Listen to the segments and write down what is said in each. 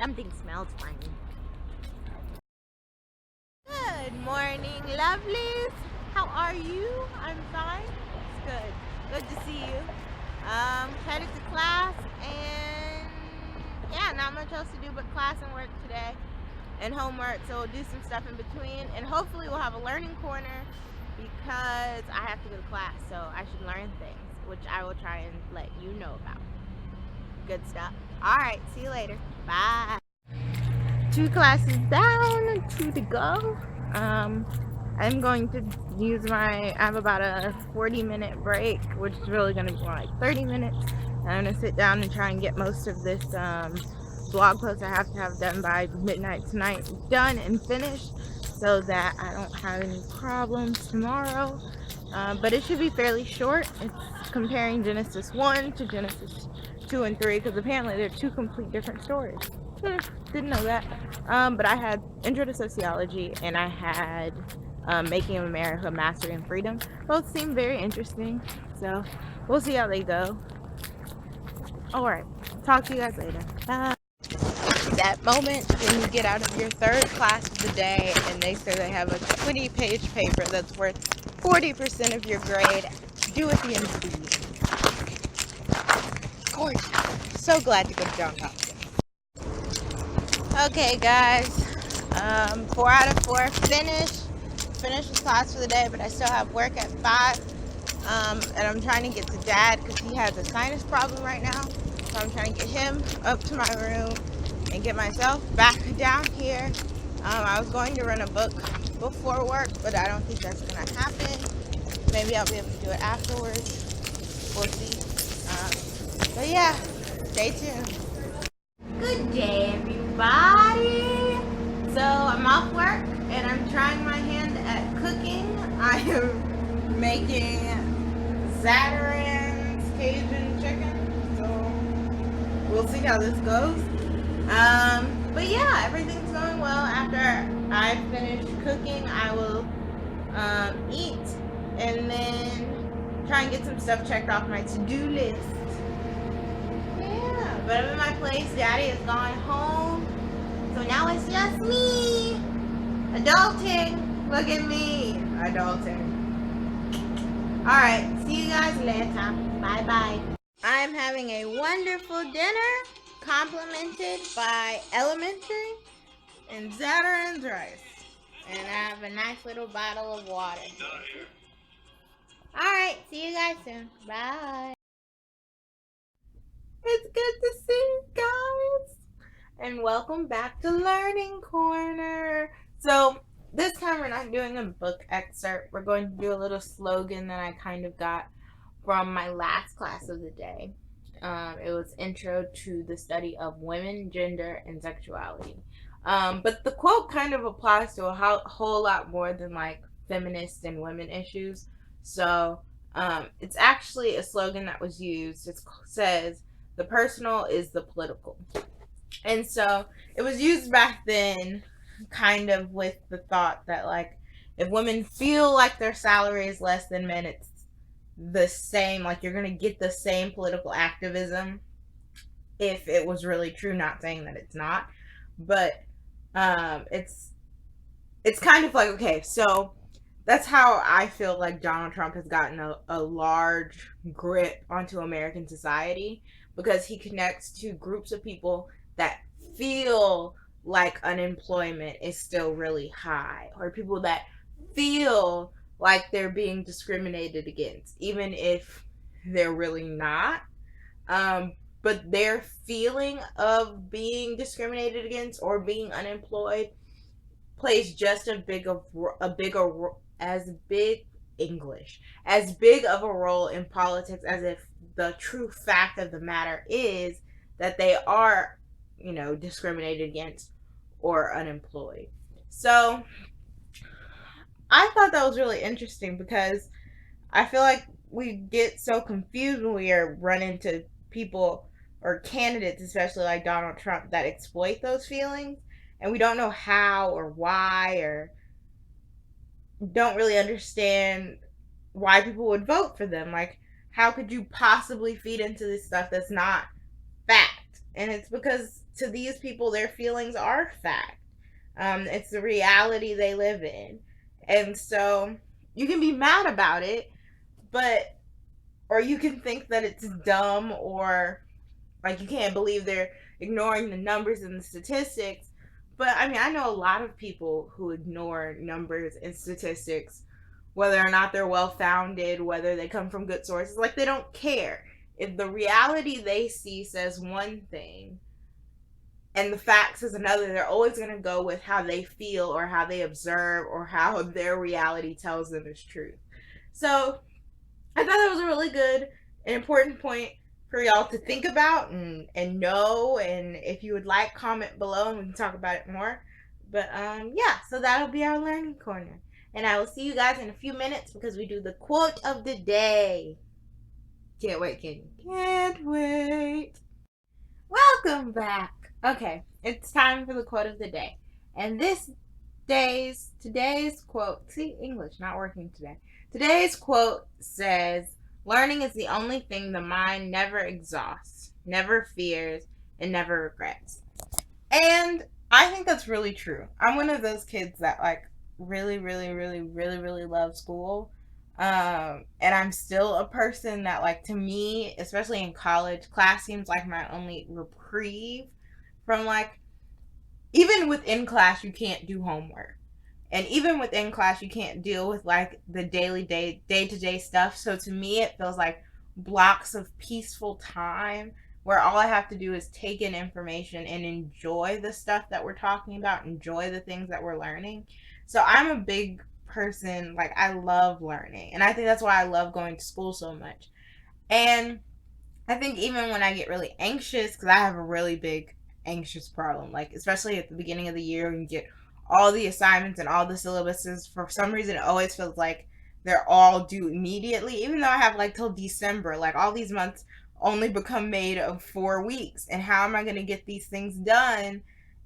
Something smells funny. Good morning, lovelies. How are you? I'm fine. It's good. Good to see you. Headed to class, and yeah, not much else to do but class and work today, and homework. So we'll do some stuff in between, and hopefully we'll have a learning corner because I have to go to class, so I should learn things, which I will try and let you know about. Good stuff. All right, see you later. Bye. 2 classes down, 2 to go. I'm going to use I have about a 40-minute break, which is really going to be more like 30 minutes. And I'm going to sit down and try and get most of this blog post I have to have done by midnight tonight done and finished, so that I don't have any problems tomorrow. But it should be fairly short. It's comparing Genesis 1 to Genesis 2 and 3, because apparently they're 2 complete different stories. Didn't know that. But I had Intro to Sociology, and I had Making America Mastery and Freedom. Both seem very interesting, so we'll see how they go. Alright, talk to you guys later. Bye. That moment when you get out of your 3rd class of the day and they say they have a 20-page paper that's worth 40% of your grade due at the end of the year. Gorgeous. So glad to go to Johns Hopkins. Okay, guys. 4 out of 4 finished with class for the day, but I still have work at 5. And I'm trying to get to Dad because he has a sinus problem right now. So I'm trying to get him up to my room and get myself back down here. I was going to run a book before work, but I don't think that's going to happen. Maybe I'll be able to do it afterwards. We'll see. But yeah, stay tuned. Good day, everybody. So I'm off work and I'm trying my hand at cooking. I am making Zatarain's Cajun chicken, so we'll see how this goes. But yeah, everything's going well. After I finish cooking, I will eat and then try and get some stuff checked off my to-do list. Yeah, but I'm in my place. Daddy has gone home, so now it's just me adulting. Look at me adulting. Alright, see you guys later. Bye bye. I'm having a wonderful dinner, complimented by elementary and Zatarain's rice. And I have a nice little bottle of water here. Alright, see you guys soon. Bye. It's good to see you guys. And welcome back to Learning Corner. So this time we're not doing a book excerpt. We're going to do a little slogan that I kind of got from my last class of the day. It was Intro to the Study of Women, Gender, and Sexuality. But the quote kind of applies to a whole lot more than like feminist and women issues. So it's actually a slogan that was used. It says, "The personal is the political." And so it was used back then kind of with the thought that like if women feel like their salary is less than men, it's the same, like you're gonna get the same political activism if it was really true. Not saying that it's not, but it's kind of like, okay, so that's how I feel like Donald Trump has gotten a large grip onto American society, because he connects to groups of people that feel like unemployment is still really high, or people that feel like they're being discriminated against, even if they're really not. But their feeling of being discriminated against or being unemployed plays just as big of a role in politics as if the true fact of the matter is that they are, discriminated against or unemployed. So I thought that was really interesting, because I feel like we get so confused when we run into people or candidates, especially like Donald Trump, that exploit those feelings, and we don't know how or why, or don't really understand why people would vote for them. Like, how could you possibly feed into this stuff that's not fact? And it's because to these people, their feelings are fact. It's the reality they live in. And so you can be mad about it, but, or you can think that it's dumb, or like you can't believe they're ignoring the numbers and the statistics. But I mean, I know a lot of people who ignore numbers and statistics, whether or not they're well founded, whether they come from good sources. Like, they don't care. If the reality they see says one thing and the facts is another, they're always going to go with how they feel or how they observe or how their reality tells them is truth. So I thought that was a really good and important point for y'all to think about and know. And if you would like, comment below and we can talk about it more. But yeah, so that'll be our learning corner. And I will see you guys in a few minutes because we do the quote of the day. Can't wait, Kenny. Can't wait. Welcome back. Okay, it's time for the quote of the day. And today's quote, see, English not working today. Today's quote says, "Learning is the only thing the mind never exhausts, never fears, and never regrets." And I think that's really true. I'm one of those kids that like really love school. And I'm still a person that, like, to me, especially in college, class seems like my only reprieve from, like, even within class you can't do homework, and even within class you can't deal with like the day-to-day stuff. So to me it feels like blocks of peaceful time where all I have to do is take in information and enjoy the stuff that we're talking about, enjoy the things that we're learning. So I'm a big person, like, I love learning, and I think that's why I love going to school so much. And I think even when I get really anxious, because I have a really big anxious problem, like especially at the beginning of the year when you get all the assignments and all the syllabuses, for some reason it always feels like they're all due immediately, even though I have like till December. Like, all these months only become made of 4 weeks, and how am I going to get these things done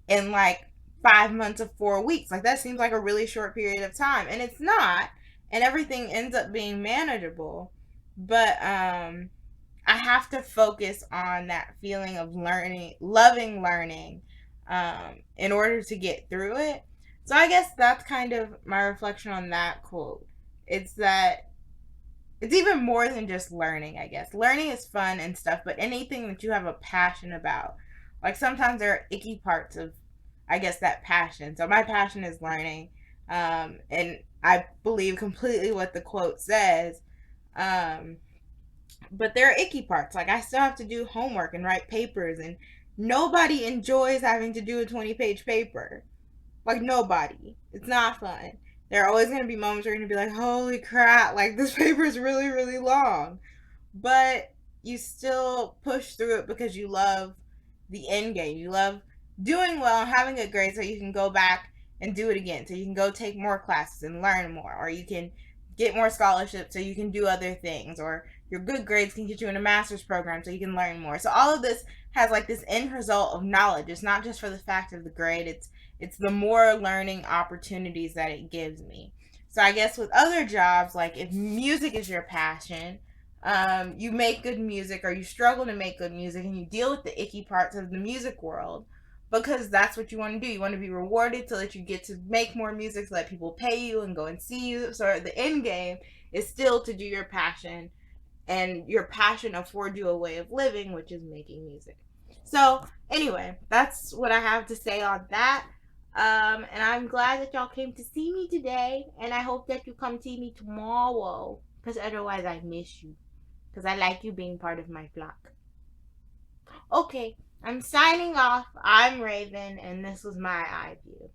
in like 5 months of 4 weeks? Like, that seems like a really short period of time, and it's not. And everything ends up being manageable, but I have to focus on that feeling of learning, loving learning, in order to get through it. So I guess that's kind of my reflection on that quote. It's that it's even more than just learning, I guess. Learning is fun and stuff, but anything that you have a passion about, like, sometimes there are icky parts of, I guess, that passion. So my passion is learning, and I believe completely what the quote says. But there are icky parts. Like, I still have to do homework and write papers, and nobody enjoys having to do a 20-page paper. Like, nobody. It's not fun. There are always going to be moments where you're going to be like, holy crap, like, this paper is really long. But you still push through it because you love the end game. You love doing well and having a grade so you can go back and do it again. So you can go take more classes and learn more. Or you can get more scholarships so you can do other things. Or your good grades can get you in a master's program so you can learn more. So all of this has like this end result of knowledge. It's not just for the fact of the grade. It's the more learning opportunities that it gives me. So I guess with other jobs, like if music is your passion, you make good music, or you struggle to make good music, and you deal with the icky parts of the music world because that's what you want to do. You want to be rewarded so that you get to make more music so that people pay you and go and see you. So the end game is still to do your passion, and your passion affords you a way of living, which is making music. So anyway, that's what I have to say on that. And I'm glad that y'all came to see me today, and I hope that you come see me tomorrow, because otherwise I miss you, because I like you being part of my flock. Okay, I'm signing off. I'm Raven, and this was my eye view.